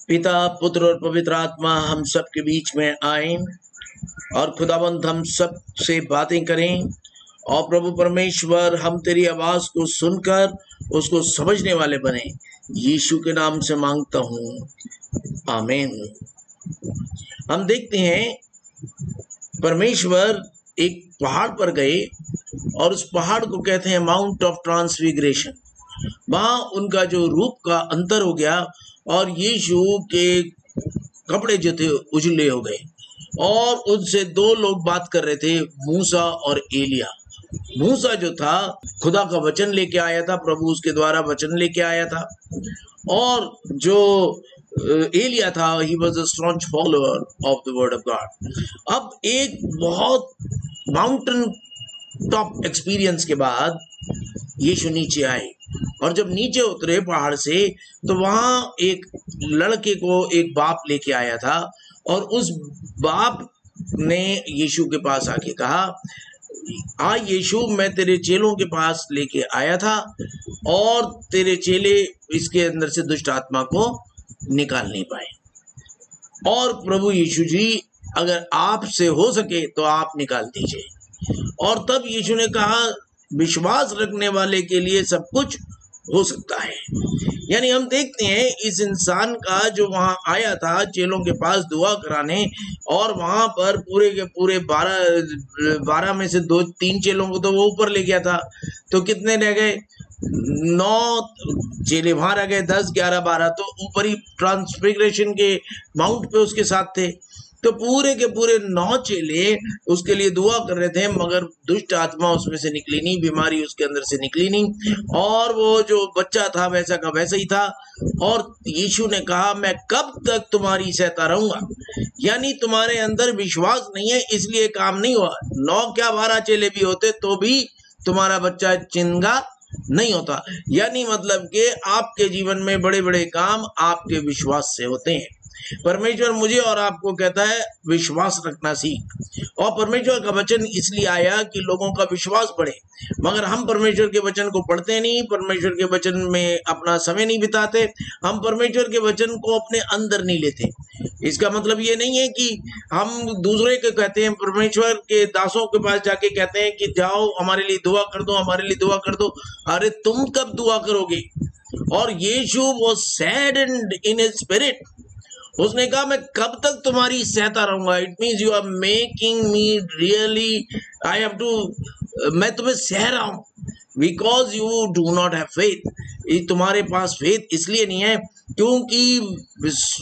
पिता, पुत्र और पवित्र आत्मा हम सब के बीच में आए और खुदावंद हम सब से बातें करें। और प्रभु परमेश्वर, हम तेरी आवाज को सुनकर उसको समझने वाले बने। यीशु के नाम से मांगता हूँ, आमीन। हम देखते हैं परमेश्वर एक पहाड़ पर गए और उस पहाड़ को कहते हैं माउंट ऑफ ट्रांसफिगरेशन। वहां उनका जो रूप का अंतर हो गया और यीशु के कपड़े जो थे उजले हो गए और उनसे दो लोग बात कर रहे थे, मूसा और एलिया। मूसा जो था खुदा का वचन लेके आया था, प्रभु उसके द्वारा वचन लेके आया था, और जो एलिया था, he was a staunch follower of the word of God. अब एक बहुत माउंटेन टॉप एक्सपीरियंस के बाद यीशु नीचे आए और जब नीचे उतरे पहाड़ से तो वहां एक लड़के को एक बाप लेके आया था और उस बाप ने यीशु के पास आके कहा, आ यीशु, मैं तेरे चेलों के पास लेके आया था और तेरे चेले इसके अंदर से दुष्ट आत्मा को निकाल नहीं पाए, और प्रभु यीशु जी, अगर आपसे हो सके तो आप निकाल दीजिए। और तब यीशु ने कहा, विश्वास रखने वाले के लिए सब कुछ हो सकता है। यानी हम देखते हैं इस इंसान का जो वहां आया था चेलों के पास दुआ कराने, और वहां पर पूरे के पूरे 12 में से 2-3 चेलों को तो वो ऊपर ले गया था, तो कितने रह गए? 9 चेले वहां रह गए, 10, 11, 12 तो ऊपर ही ट्रांसफिगरेशन के माउंट पे उसके साथ थे। तो पूरे के पूरे 9 चेले उसके लिए दुआ कर रहे थे, मगर दुष्ट आत्मा उसमें से निकली नहीं, बीमारी उसके अंदर से निकली नहीं, और वो जो बच्चा था वैसा का वैसा ही था। और यीशु ने कहा, मैं कब तक तुम्हारी सहता रहूंगा? यानी तुम्हारे अंदर विश्वास नहीं है, इसलिए काम नहीं हुआ। 9 क्या 12 चेले भी होते तो भी तुम्हारा बच्चा चिंगा नहीं होता। यानी मतलब कि आपके जीवन में बड़े बड़े काम आपके विश्वास से होते हैं। परमेश्वर मुझे और आपको कहता है, विश्वास रखना सीख। और परमेश्वर का वचन इसलिए आया कि लोगों का विश्वास बढ़े, मगर हम परमेश्वर के वचन को पढ़ते नहीं, परमेश्वर के वचन में अपना समय नहीं बिताते, हम परमेश्वर के वचन को अपने अंदर नहीं लेते। इसका मतलब ये नहीं है कि हम दूसरे को कहते हैं, परमेश्वर के दासों के पास जाके कहते हैं कि जाओ हमारे लिए दुआ कर दो, हमारे लिए दुआ कर दो। अरे तुम कब दुआ करोगे? और Yeshu was saddened in his spirit. उसने कहा, मैं कब तक तुम्हारी सहता रहूंगा? It means you are making me really, I have to, मैं तुम्हें सह रहा हूं because you do not have faith. तुम्हारे पास फेथ इसलिए नहीं है क्योंकि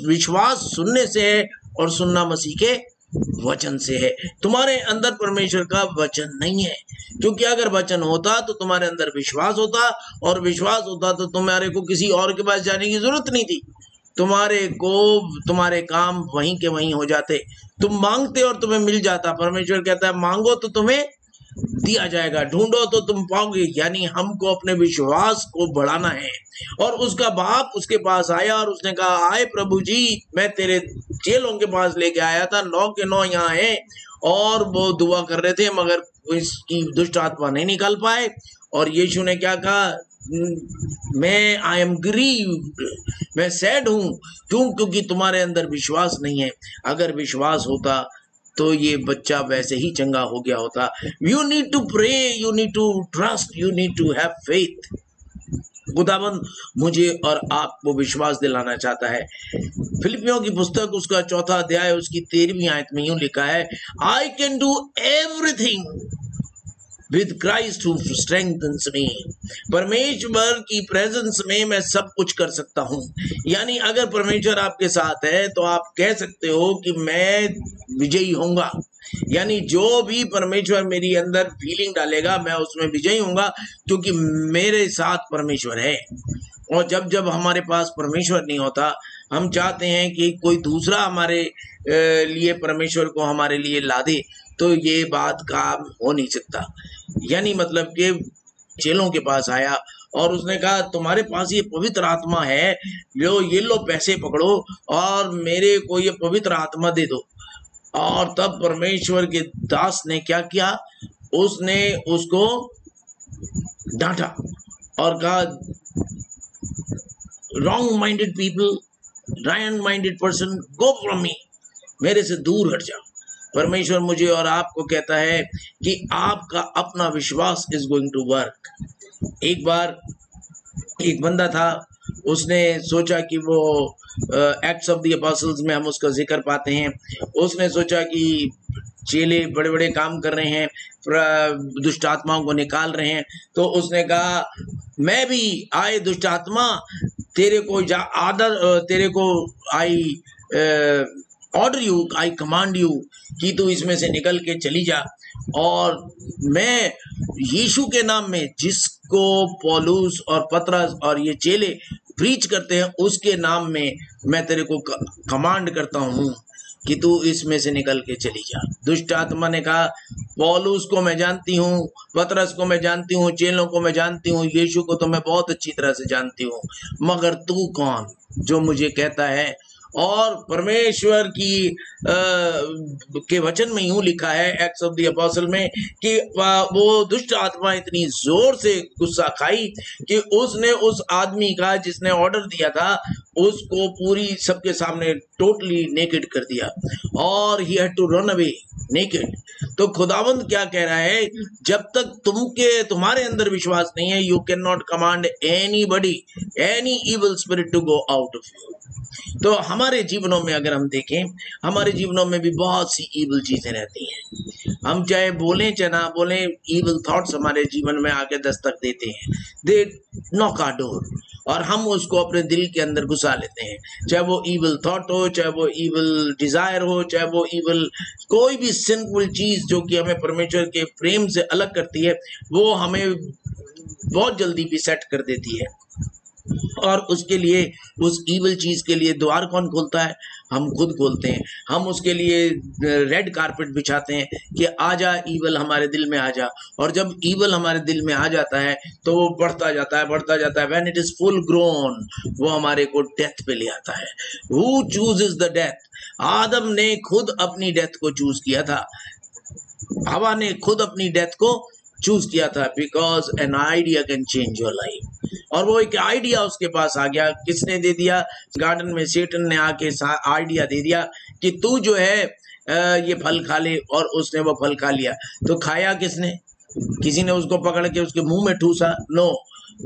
विश्वास सुनने से है और सुनना मसीह के वचन से है। तुम्हारे अंदर परमेश्वर का वचन नहीं है, क्योंकि अगर वचन होता तो तुम्हारे अंदर विश्वास होता, और विश्वास होता तो तुम्हारे को किसी और के पास जाने की जरूरत नहीं थी। तुम्हारे काम वहीं के वहीं हो जाते। तुम मांगते और तुम्हें मिल जाता। परमेश्वर कहता है, मांगो तो तुम्हें दिया जाएगा, ढूंढो तो तुम पाओगे। यानी हमको अपने विश्वास को बढ़ाना है। और उसका बाप उसके पास आया और उसने कहा, आए प्रभु जी, मैं तेरे चेलों के पास लेके आया था, 9 के 9 यहाँ हैं और वो दुआ कर रहे थे, मगर इसकी दुष्ट आत्मा नहीं निकल पाए। और यीशु ने क्या कहा, मैं आई एम ग्रीव्ड, मैं सैड हूं। क्योंकि तुम्हारे अंदर विश्वास नहीं है। अगर विश्वास होता तो ये बच्चा वैसे ही चंगा हो गया होता। You need to pray, you need to trust, you need to have faith. खुदाबंद मुझे और आपको विश्वास दिलाना चाहता है। फिलिपियों की पुस्तक उसका 4 अध्याय उसकी 13वीं आयत में यूं लिखा है, आई can do everything with Christ who strengthens me। परमेश्वर की प्रेजेंस में मैं सब कुछ कर सकता हूँ। यानी अगर परमेश्वर आपके साथ है तो आप कह सकते हो कि मैं विजयी होऊंगा। यानी जो भी परमेश्वर मेरी अंदर फीलिंग डालेगा मैं उसमें विजयी होऊंगा, क्योंकि मेरे साथ परमेश्वर है। और जब जब हमारे पास परमेश्वर नहीं होता, हम चाहते हैं कि कोई दूसरा हमारे लिए परमेश्वर को हमारे लिए ला दे, तो ये बात काम हो नहीं सकता। यानी मतलब कि चेलों के पास आया और उसने कहा, तुम्हारे पास ये पवित्र आत्मा है, ये लो पैसे पकड़ो और मेरे को ये पवित्र आत्मा दे दो। और तब परमेश्वर के दास ने क्या किया, उसने उसको डांटा और कहा, wrong minded people, wrong minded person, go from me, मेरे से दूर हट जाओ। परमेश्वर मुझे और आपको कहता है कि आपका अपना विश्वास इज गोइंग टू वर्क। एक बार एक बंदा था, उसने सोचा कि वो एक्ट्स ऑफ द अपोस्टल्स में हम उसका जिक्र पाते हैं, उसने सोचा कि चेले बड़े बड़े काम कर रहे हैं, दुष्ट आत्माओं को निकाल रहे हैं, तो उसने कहा मैं भी आए दुष्ट आत्मा, तेरे को I order you, I command you कि तू इसमें से निकल के चली जा, और मैं यीशु के नाम में, जिसको पौलुस और पतरस और ये चेले प्रीच करते हैं, उसके नाम में मैं तेरे को कमांड करता हूँ कि तू इसमें से निकल के चली जा। दुष्ट आत्मा ने कहा पौलुस को मैं जानती हूँ, पतरस को मैं जानती हूँ, चेलों को मैं जानती हूँ, यीशु को तो मैं बहुत अच्छी तरह से जानती हूँ, मगर तू कौन जो मुझे कहता है? और परमेश्वर की के वचन में यूं लिखा है एक्ट्स ऑफ द अपोस्टल में कि वो दुष्ट आत्मा इतनी जोर से गुस्सा खाई कि उसने उस आदमी का जिसने ऑर्डर दिया था उसको पूरी सबके सामने टोटली नेकेड कर दिया, और he had to run away naked. तो खुदावंद क्या कह रहा है, जब तक तुम्हारे अंदर विश्वास नहीं है, you can not command anybody, any evil spirit to go out of you. तो हमारे जीवनों में अगर हम देखें, हमारे जीवनों में भी बहुत सी इविल चीजें रहती हैं। हम चाहे बोलें चाहे ना बोलें, इविल थॉट्स हमारे जीवन में आके दस्तक देते हैं, दे नॉक आवर डोर, और हम उसको अपने दिल के अंदर घुसा लेते हैं। चाहे वो इविल थॉट हो, चाहे वो इविल डिजायर हो, चाहे वो इविल कोई भी सिंफुल चीज जो कि हमें परमेश्वर के प्रेम से अलग करती है, वो हमें बहुत जल्दी भी सेट कर देती है। और उसके लिए, उस इविल चीज के लिए द्वार कौन खोलता है? हम खुद खोलते हैं। हम उसके लिए रेड कारपेट बिछाते हैं कि आजा इविल हमारे दिल में आजा, और जब इविल हमारे दिल में आ जाता है तो वो बढ़ता जाता है। When it is full grown, वो हमारे को डेथ पे ले आता है। Who chooses the death? आदम ने खुद अपनी डेथ को चूज किया था, हवा ने खुद अपनी डेथ को चूज किया था, because an idea can change your life. और वो एक आइडिया उसके पास आ गया। किसने दे दिया? गार्डन में सेटन ने आके आइडिया दे दिया कि तू जो है ये फल खा ले, और उसने वो फल खा लिया। तो खाया किसने? किसी ने उसको पकड़ के उसके मुंह में ठूसा? नो,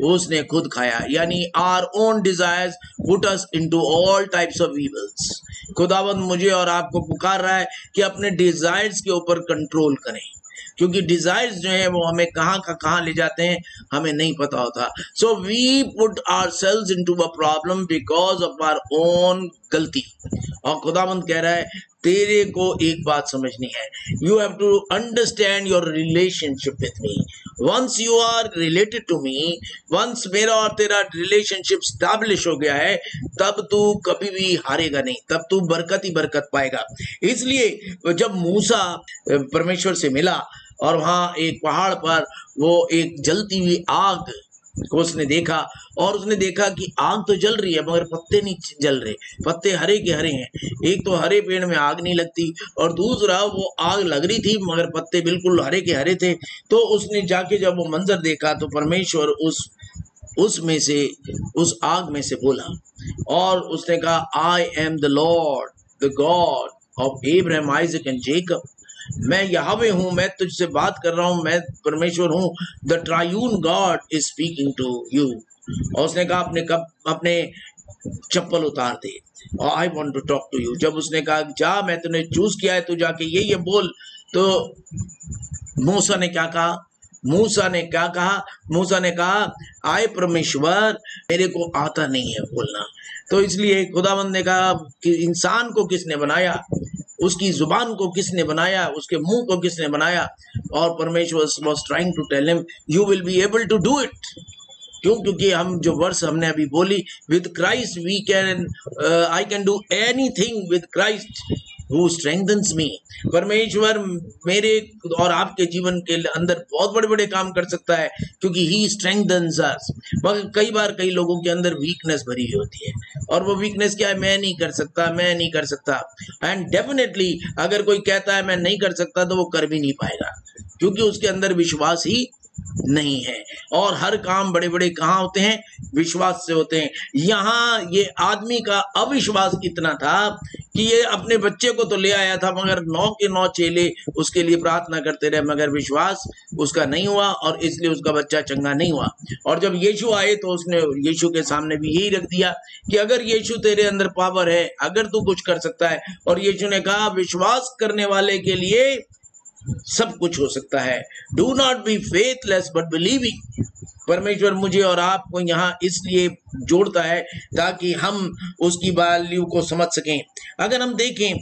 उसने खुद खाया। यानी our own desires put us into all types of evils. खुदावंद मुझे और आपको पुकार रहा है कि अपने डिजायर्स के ऊपर कंट्रोल करें, क्योंकि डिजायर्स जो है वो हमें कहाँ ले जाते हैं हमें नहीं पता होता। So we put ourselves into a problem because of our own गलती। और खुदावंद कह रहा है तेरे को एक बात समझनी है, you have to understand your relationship with me. Once you are related to me, once मेरा और तेरा रिलेशनशिप स्टैब्लिश हो गया है, तब तू कभी भी हारेगा नहीं, तब तू बरकत ही बरकत पाएगा। इसलिए जब मूसा परमेश्वर से मिला और वहां एक पहाड़ पर वो एक जलती हुई आग को उसने देखा, और उसने देखा कि आग तो जल रही है मगर पत्ते नहीं जल रहे, पत्ते हरे के हरे हैं। एक तो हरे पेड़ में आग नहीं लगती, और दूसरा वो आग लग रही थी मगर पत्ते बिल्कुल हरे के हरे थे। तो उसने जाके जब वो मंजर देखा तो परमेश्वर उसमें से, उस आग में से बोला, और उसने कहा आई am the Lord the God of Abraham, Isaac and Jacob. मैं यहोवे हूं, मैं तुझसे बात कर रहा हूं, मैं परमेश्वर हूं। The triune God is speaking to you. और उसने कहा अपने चप्पल उतार दे, और I want to talk to you. जब उसने कहा जा, मैं तुझे चूज किया है, तू जाके ये बोल, तो मूसा ने क्या कहा? मूसा ने कहा आए परमेश्वर, मेरे को आता नहीं है बोलना। तो इसलिए खुदावंद ने कहा कि इंसान को किसने बनाया, उसकी जुबान को किसने बनाया, उसके मुंह को किसने बनाया? और परमेश्वर was trying to tell him you will be able to do it. क्योंकि हम जो वर्स हमने अभी बोली, with Christ we can, I can do anything with Christ who strengthens me. परमेश्वर मेरे और आपके जीवन के अंदर बहुत बड़े बड़े काम कर सकता है, क्योंकि ही स्ट्रेंथन्स अस। मगर कई बार कई लोगों के अंदर वीकनेस भरी हुई होती है, और वो वीकनेस क्या है? मैं नहीं कर सकता। एंड डेफिनेटली अगर कोई कहता है मैं नहीं कर सकता, तो वो कर भी नहीं पाएगा, क्योंकि उसके अंदर विश्वास ही नहीं है। और हर काम बड़े बड़े कहाँ होते हैं? विश्वास से होते हैं। यहाँ ये आदमी का अविश्वास इतना था कि ये अपने बच्चे को तो ले आया था, मगर 9 के 9 चेले उसके लिए प्रार्थना करते रहे, मगर विश्वास उसका नहीं हुआ और इसलिए उसका बच्चा चंगा नहीं हुआ। और जब यीशु आए तो उसने यीशु के सामने भी यही रख दिया कि अगर यीशु तेरे अंदर पावर है, अगर तू कुछ कर सकता है। और यीशु ने कहा विश्वास करने वाले के लिए सब कुछ हो सकता है। Do not be faithless but believing. परमेश्वर मुझे और आपको यहाँ इसलिए जोड़ता है ताकि हम उसकी वैल्यू को समझ सकें। अगर हम देखें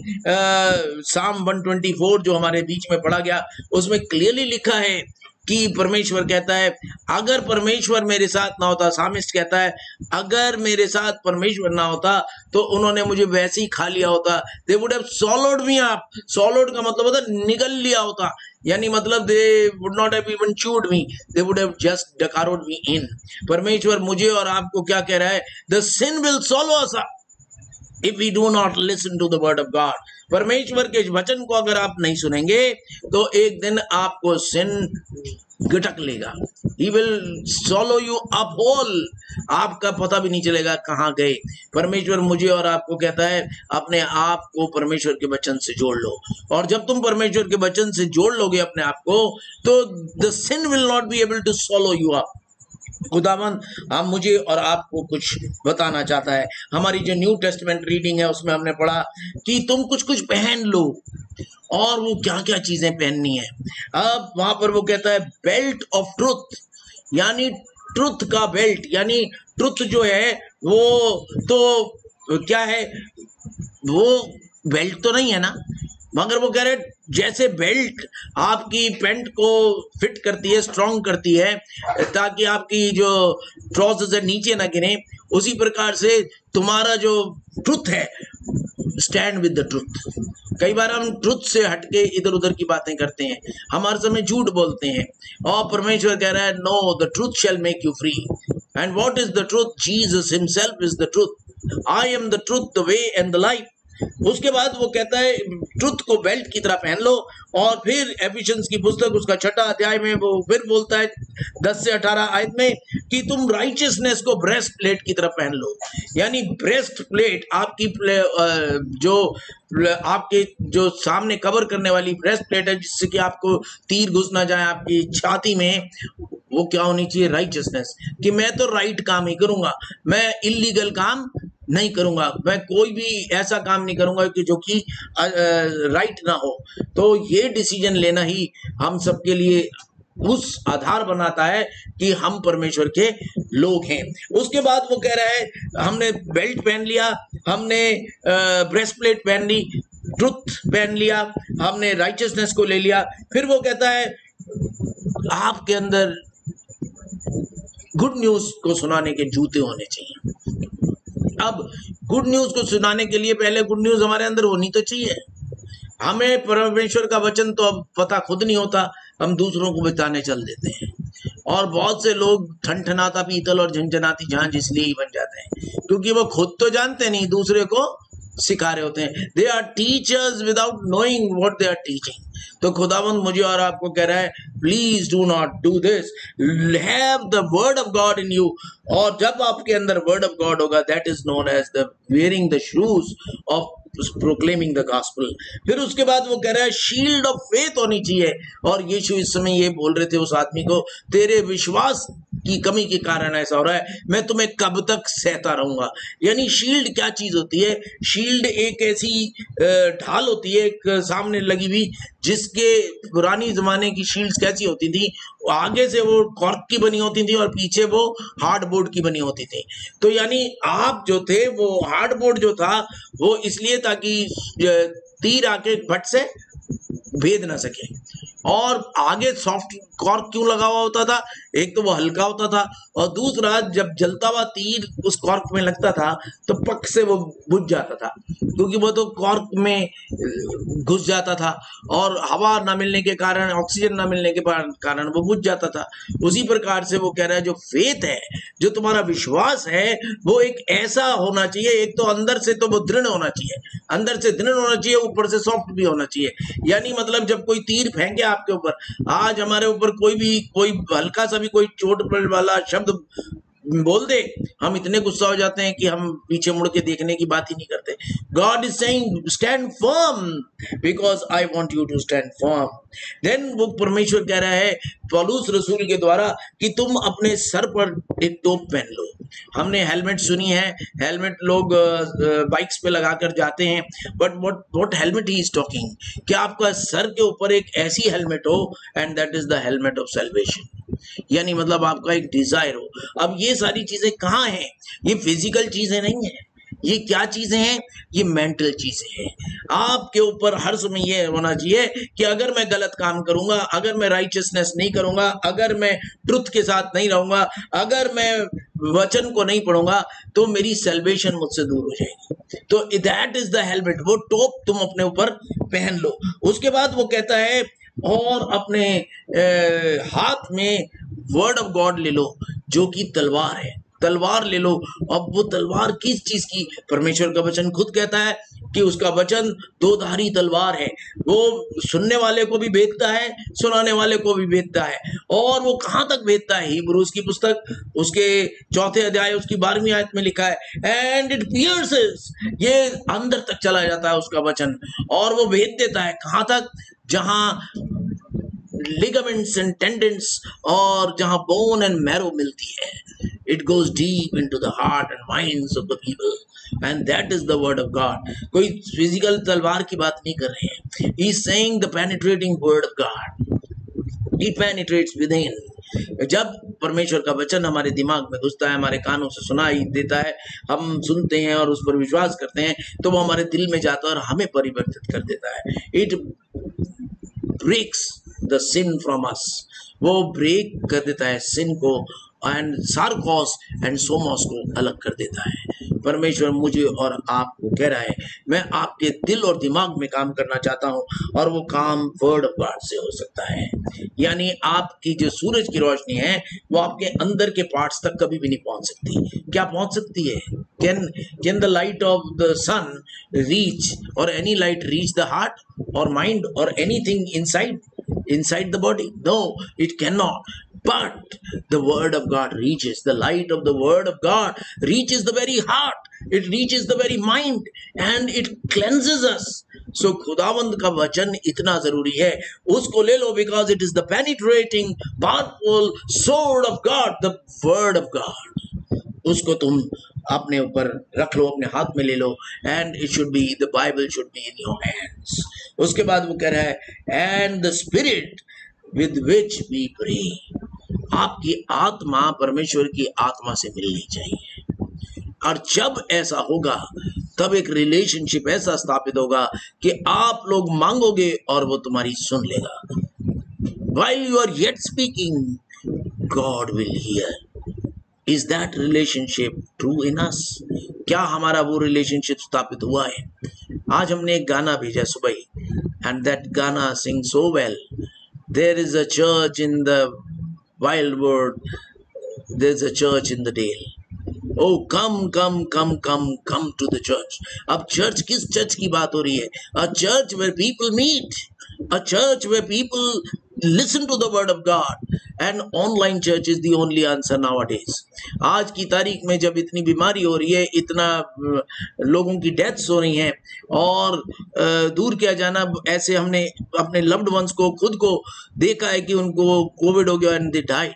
साम 124 जो हमारे बीच में पढ़ा गया, उसमें क्लियरली लिखा है कि परमेश्वर कहता है अगर परमेश्वर मेरे साथ ना होता, सामिस्ट कहता है अगर मेरे साथ परमेश्वर ना होता तो उन्होंने मुझे वैसे ही खा लिया होता। They would have swallowed me up। swallowed का मतलब होता है निगल लिया होता, यानी मतलब they would not have even chewed me, they would have just devoured me in। परमेश्वर मुझे और आपको क्या कह रहा है? The sin will swallow us up if we do not listen to the word of God। परमेश्वर के वचन को अगर आप नहीं सुनेंगे तो एक दिन आपको सिन गटक लेगा। He will swallow you up whole। आपका पता भी नहीं चलेगा कहाँ गए। परमेश्वर मुझे और आपको कहता है अपने आप को परमेश्वर के वचन से जोड़ लो, और जब तुम परमेश्वर के वचन से जोड़ लोगे अपने आप को तो the sin will not be able to swallow you up। खुदावन हम मुझे और आपको कुछ बताना चाहता है। हमारी जो न्यू टेस्टमेंट रीडिंग है उसमें हमने पढ़ा कि तुम कुछ कुछ पहन लो, और वो क्या क्या चीजें पहननी है। अब वहां पर वो कहता है बेल्ट ऑफ ट्रुथ, यानी ट्रुथ का बेल्ट, यानी ट्रुथ जो है वो तो क्या है? वो बेल्ट तो नहीं है ना, मगर वो कह रहे जैसे बेल्ट आपकी पैंट को फिट करती है, स्ट्रॉन्ग करती है ताकि आपकी जो ट्राउजर्स है नीचे ना गिरे, उसी प्रकार से तुम्हारा जो ट्रुथ है, स्टैंड विद द ट्रुथ। कई बार हम ट्रुथ से हटके इधर उधर की बातें करते हैं, हम हर समय झूठ बोलते हैं, और परमेश्वर कह रहा है no, the truth shall make you free. And what is the truth? Jesus himself is the truth. I am the truth, the way and the life. उसके बाद वो कहता है ट्रुथ को बेल्ट की तरह पहन लो, और फिर एफिशिएंस की पुस्तक उसका 6 अध्याय में वो फिर बोलता है 10 से 18 आयत में कि तुम राइचियसनेस को ब्रेस्ट प्लेट की तरह पहन लो। यानी ब्रेस्ट प्लेट आपकी जो आपके जो सामने कवर करने वाली ब्रेस्ट प्लेट है, जिससे कि आपको तीर घुस ना जाए आपकी छाती में, वो क्या होनी चाहिए? राइचियसनेस, कि मैं तो राइट काम ही करूंगा, मैं इलीगल काम नहीं करूंगा, मैं कोई भी ऐसा काम नहीं करूंगा कि जो कि राइट ना हो। तो ये डिसीजन लेना ही हम सबके लिए उस आधार बनाता है कि हम परमेश्वर के लोग हैं। उसके बाद वो कह रहा है हमने बेल्ट पहन लिया, हमने ब्रेस्ट प्लेट पहन ली, ट्रुथ पहन लिया, हमने राइचियसनेस को ले लिया। फिर वो कहता है आपके अंदर गुड न्यूज को सुनाने के जूते होने चाहिए। अब गुड न्यूज को सुनाने के लिए पहले गुड न्यूज हमारे अंदर होनी तो चाहिए। हमें परमेश्वर का वचन तो अब पता खुद नहीं होता, हम दूसरों को बताने चल देते हैं, और बहुत से लोग ठनठनाता पीतल और झंझनाती झांझ इसलिए ही बन जाते हैं क्योंकि वो खुद तो जानते नहीं, दूसरे को सिखा रहे होते हैं। They are teachers without knowing what they are teaching. तो खुदावंद मुझे और आपको कह रहा है please do not do this, have the word of God in you. और जब आपके अंदर वर्ड ऑफ गॉड होगा, that is known as the wearing the shoes of proclaiming the gospel. फिर उसके बाद वो कह रहा है शील्ड ऑफ फेथ होनी चाहिए। और यीशु इस समय ये बोल रहे थे उस आदमी को, तेरे विश्वास की कमी के कारण ऐसा हो रहा है, मैं तुम्हें कब तक सहता रहूंगा। यानी शील्ड क्या चीज होती है? शील्ड एक ऐसी ढाल होती है एक सामने लगी हुई, जिसके पुरानी जमाने की शील्ड्स कैसी होती थी, आगे से वो कॉर्क की बनी होती थी और पीछे वो हार्डबोर्ड की बनी होती थी। तो यानी आप जो थे वो हार्डबोर्ड जो था वो इसलिए ताकि तीर आके भट से भेद ना सके, और आगे सॉफ्ट कॉर्क क्यों लगा हुआ होता था? एक तो वो हल्का होता था, और दूसरा जब जलता हुआ तीर उस कॉर्क में लगता था तो पक से वो बुझ जाता था। क्योंकि वो तो कॉर्क में घुस जाता था और हवा ना मिलने के कारण, ऑक्सीजन ना मिलने के कारण वो बुझ जाता था। उसी प्रकार से वो कह रहा है जो फेथ है, जो तुम्हारा विश्वास है, वो एक ऐसा होना चाहिए, एक तो अंदर से तो वो दृढ़ होना चाहिए, अंदर से दृढ़ होना चाहिए, ऊपर से सॉफ्ट भी होना चाहिए। यानी मतलब जब कोई तीर फेंके आपके ऊपर, आज हमारे ऊपर कोई हल्का सा भी कोई चोट वाला शब्द बोल दे, हम इतने गुस्सा हो जाते हैं कि हम पीछे मुड़ के देखने की बात ही नहीं करते। God is saying stand firm because I want you to stand firm. Then वो परमेश्वर कह रहा है पौलुस रसूल के द्वारा कि तुम अपने सर पर एक टोप पहन लो। हमने हेलमेट सुनी है, हेलमेट लोग बाइक्स पे लगाकर जाते हैं, but what helmet he is talking, कि आपका सर के ऊपर एक ऐसी हेलमेट हो, and that is the helmet of salvation. यानी मतलब आपका एक डिजायर हो। अब ये सारी चीजें कहाँ हैं? ये फिजिकल चीजें नहीं है, ये क्या चीजें हैं? ये मेंटल चीजें हैं। आपके ऊपर हर समय ये होना चाहिए कि अगर मैं गलत काम करूंगा, अगर मैं राइचियसनेस नहीं करूंगा, अगर मैं ट्रुथ के साथ नहीं रहूंगा, अगर मैं वचन को नहीं पढ़ूंगा, तो मेरी सेल्वेशन मुझसे दूर हो जाएगी। तो दैट इज द हेलमेट, वो टोप तुम अपने ऊपर पहन लो। उसके बाद वो कहता है और अपने हाथ में वर्ड ऑफ गॉड ले लो, जो कि तलवार है। तलवार ले लो। अब वो तलवार किस चीज की? परमेश्वर का वचन खुद कहता है कि उसका वचन दो धारी तलवार है। वो सुनने वाले को भी भेदता है, सुनाने वाले को भी भेदता है। और वो कहां तक भेदता है? हिब्रूज की पुस्तक उसके 4 अध्याय उसकी 12वीं आयत में लिखा है, एंड इट पियर्सेस, ये अंदर तक चला जाता है उसका वचन, और वो भेद देता है कहां तक? जहां ligaments and tendons और जहां bone and marrow मिलती है। It goes deep into the heart and minds of the people, and that is the word of God। कोई फिजिकल तलवार की बात नहीं कर रहे हैं। He is saying the penetrating word of God, it penetrates within। जब परमेश्वर का वचन हमारे दिमाग में घुसता है, हमारे कानों से सुनाई देता है, हम सुनते हैं और उस पर विश्वास करते हैं, तो वो हमारे दिल में जाता है और हमें परिवर्तित कर देता है। It breaks the sin from us, वो ब्रेक कर देता है सिन को, एंड सार्कोस एंड सोमोस को अलग कर देता है। परमेश्वर मुझे और आपको कह रहा है, मैं आपके दिल और दिमाग में काम करना चाहता हूं, और वो काम वर्ड ऑफ गॉड से हो सकता है। यानी आपकी जो सूरज की रोशनी है, वो आपके अंदर के पार्ट्स तक कभी भी नहीं पहुंच सकती। क्या पहुंच सकती है? Can the light of the sun reach, और any light reach the heart और माइंड और anything inside the body? No, it cannot. But the word of God reaches, the light of the word of God reaches the very heart, it reaches the very mind, and it cleanses us. So खुदावंद का वचन इतना जरूरी है, उसको ले लो, because it is the penetrating powerful sword of God, the word of God। उसको तुम अपने ऊपर रख लो, अपने हाथ में ले लो, and it should be, the Bible should be in your hands. उसके बाद वो कह रहा है, and the spirit with which we pray, आपकी आत्मा परमेश्वर की आत्मा से मिलनी चाहिए। और जब ऐसा होगा, तब एक रिलेशनशिप ऐसा स्थापित होगा कि आप लोग मांगोगे और वो तुम्हारी सुन लेगा। While you are yet speaking, God will hear। Is that relationship true in us? क्या हमारा वो रिलेशनशिप स्थापित हुआ है? आज हमने एक गाना भेजा सुबह ही, and that गाना sings so well। There is a church in the wild world, there's a church in the dale। Oh come come come come come to the church। अब चर्च, किस चर्च की बात हो रही है? A church where people meet, a church where people listen to the word of God, and online church is the only answer nowadays। आज की तारीख में जब इतनी बीमारी हो रही है, इतना लोगों की डेथ्स हो रही हैं, और दूर किया जाना, ऐसे हमने अपने लव्ड वंस को, खुद को देखा है कि उनको कोविड हो गया एंड दे डाइड,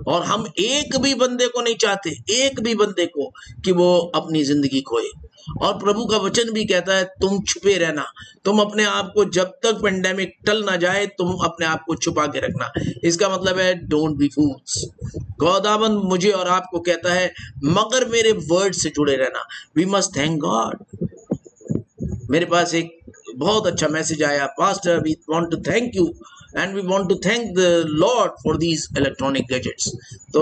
और हम एक भी बंदे को नहीं चाहते, एक भी बंदे को, कि वो अपनी जिंदगी खोए। और प्रभु का वचन भी कहता है, तुम छुपे रहना, तुम अपने आप को, जब तक पेंडेमिक टल ना जाए, तुम अपने आप को छुपा के रखना। इसका मतलब है डोंट बी फूल्स। खुदावंद मुझे और आपको कहता है, मगर मेरे वर्ड से जुड़े रहना। We must thank God. मेरे पास एक बहुत अच्छा मैसेज आया, pastor we want to thank you and we want to thank the Lord for these electronic gadgets। तो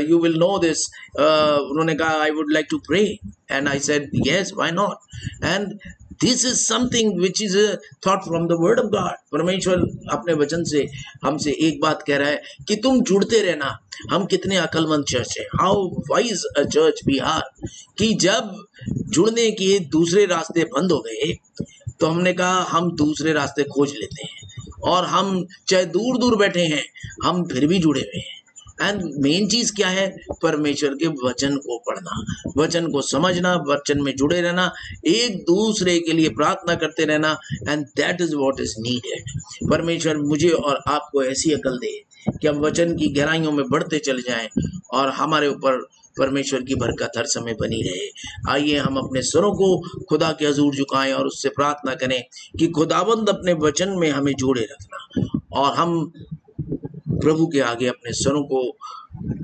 you will know this. उन्होंने कहा I would like to pray, and I said yes, why not? And this is something which is a thought from the word of God. परमेश्वर अपने वचन से हमसे एक बात कह रहा है कि तुम जुड़ते रहना। हम कितने अकलमंद चर्च है, how wise a church we are, कि जब जुड़ने के दूसरे रास्ते बंद हो गए तो हमने कहा हम दूसरे रास्ते खोज लेते हैं, और हम चाहे दूर दूर बैठे हैं हम फिर भी जुड़े हुए हैं। एंड मेन चीज क्या है? परमेश्वर के वचन को पढ़ना, वचन को समझना, वचन में जुड़े रहना, एक दूसरे के लिए प्रार्थना करते रहना, and that is what is needed. परमेश्वर मुझे और आपको ऐसी अकल दे कि हम वचन की गहराइयों में बढ़ते चले जाएं और हमारे ऊपर परमेश्वर की बरकत हर समय बनी रहे। आइए हम अपने सरों को खुदा के हजूर झुकाएं और उससे प्रार्थना करें कि खुदाबंद अपने वचन में हमें जोड़े रखना, और हम प्रभु के आगे अपने सरों को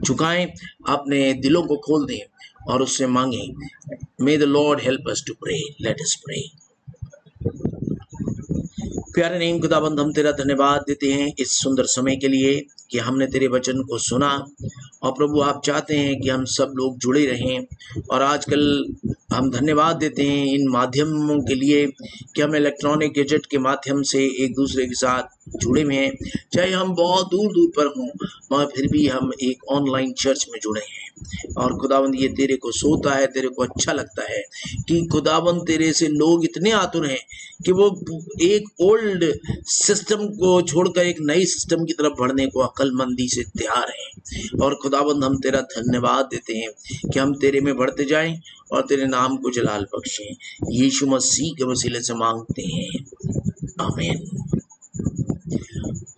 झुकाएं, अपने दिलों को खोल दें और उससे मांगें। May the Lord help us to pray. Let us pray. प्यारे नेम खुदाबंद, हम तेरा धन्यवाद देते हैं इस सुंदर समय के लिए कि हमने तेरे वचन को सुना, और प्रभु आप चाहते हैं कि हम सब लोग जुड़े रहें। और आजकल हम धन्यवाद देते हैं इन माध्यमों के लिए कि हम इलेक्ट्रॉनिक गैजेट के माध्यम से एक दूसरे के साथ जुड़े हुए हैं, चाहे हम बहुत दूर दूर पर हों मगर फिर भी हम एक ऑनलाइन चर्च में जुड़े हैं। और खुदावंद ये तेरे को सोता है, तेरे को अच्छा लगता है कि खुदावंद तेरे से लोग इतने आतुर हैं कि वो एक ओल्ड सिस्टम को छोड़कर एक नई सिस्टम की तरफ बढ़ने को अक्लमंदी से तैयार हैं। और खुदावंद हम तेरा धन्यवाद देते हैं कि हम तेरे में बढ़ते जाएं और तेरे नाम को जलाल बख्शें। यीशु मसीह के वसीले से मांगते हैं, आमीन।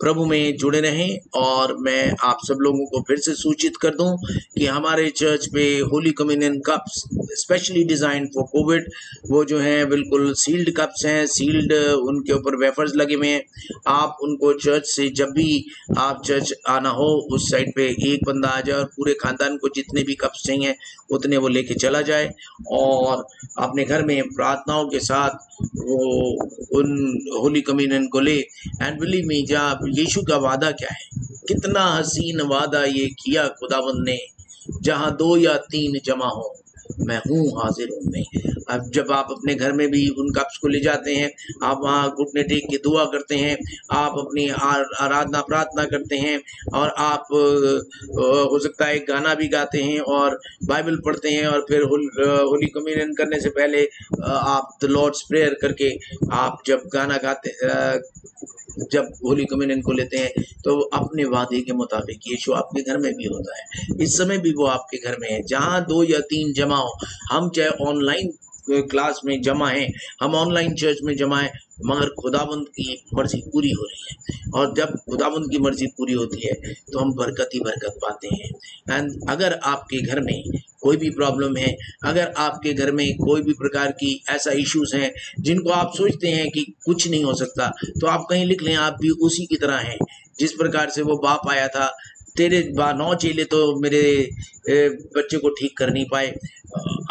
प्रभु में जुड़े रहें। और मैं आप सब लोगों को फिर से सूचित कर दूं कि हमारे चर्च पे holy communion cups specially design for Covid, वो जो हैं बिल्कुल सील्ड कप्स हैं, सील्ड, उनके ऊपर वेफर्स लगे हुए हैं। आप उनको चर्च से जब भी आप चर्च आना हो उस साइड पे एक बंदा आ जाए और पूरे खानदान को जितने भी कप्स चाहिए उतने वो लेके चला जाए, और अपने घर में प्रार्थनाओं के साथ वो उन होली कम्युनियन को ले। एंड बिलीव मी, जब यीशु का वादा क्या है, कितना हसीन वादा ये किया खुदावंद ने, जहाँ 2 या 3 जमा हो मैं हूँ हाजिर हूँ में। अब जब आप अपने घर में भी उन कप्स को ले जाते हैं, आप वहाँ घुटने टेक के दुआ करते हैं, आप अपनी आराधना प्रार्थना करते हैं, और आप हो सकता है गाना भी गाते हैं और बाइबल पढ़ते हैं, और फिर होली कम्युनियन करने से पहले आप द लॉर्ड्स प्रेयर करके आप जब गाना गाते जब होली कम्युनियन को लेते हैं तो अपने वादे के मुताबिक यीशु आपके घर में भी होता है। इस समय भी वो आपके घर में है, जहाँ 2 या 3 जमा हो। हम चाहे ऑनलाइन क्लास में जमा हैं, हम ऑनलाइन चर्च में जमा हैं, मगर खुदाबंद की मर्जी पूरी हो रही है। और जब खुदाबंद की मर्जी पूरी होती है तो हम बरकत ही बरकत पाते हैं। एंड अगर आपके घर में कोई भी प्रॉब्लम है, अगर आपके घर में कोई भी प्रकार की ऐसा इश्यूज हैं जिनको आप सोचते हैं कि कुछ नहीं हो सकता, तो आप कहीं लिख लें, आप भी उसी की तरह हैं जिस प्रकार से वो बाप आया था, तेरे 9 चेले तो मेरे बच्चे को ठीक कर नहीं पाए,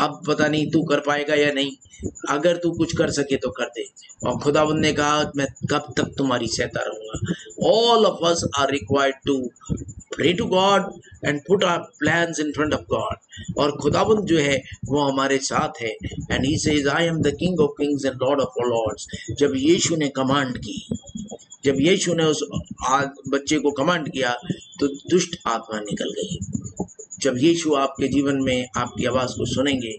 अब पता नहीं तू कर पाएगा या नहीं, अगर तू कुछ कर सके तो कर दे। और खुदावंद ने कहा मैं कब तक तुम्हारी सहता रहूंगा। All of us are required to pray to God and put our plans in front of God. और खुदावंद जो है वो हमारे साथ है, and he says I am the king of kings and Lord of lords. जब यीशु ने कमांड की, जब यीशु ने उस बच्चे को कमांड किया तो दुष्ट आत्मा निकल गई। जब यीशु आपके जीवन में आपकी आवाज को सुनेंगे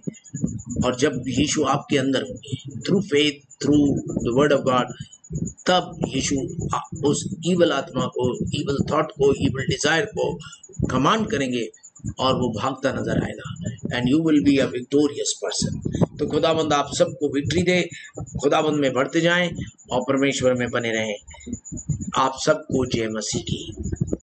और जब यीशु आपके अंदर होंगे through faith, through the word of God, तब यीशु उस ईवल आत्मा को, ईवल थॉट को, ईवल डिजायर को कमांड करेंगे और वो भागता नजर आएगा, and you will be a victorious person. तो खुदाबंद आप सबको विक्ट्री दे, खुदाबंद में बढ़ते जाएं और परमेश्वर में बने रहें। आप सबको जय मसीह की।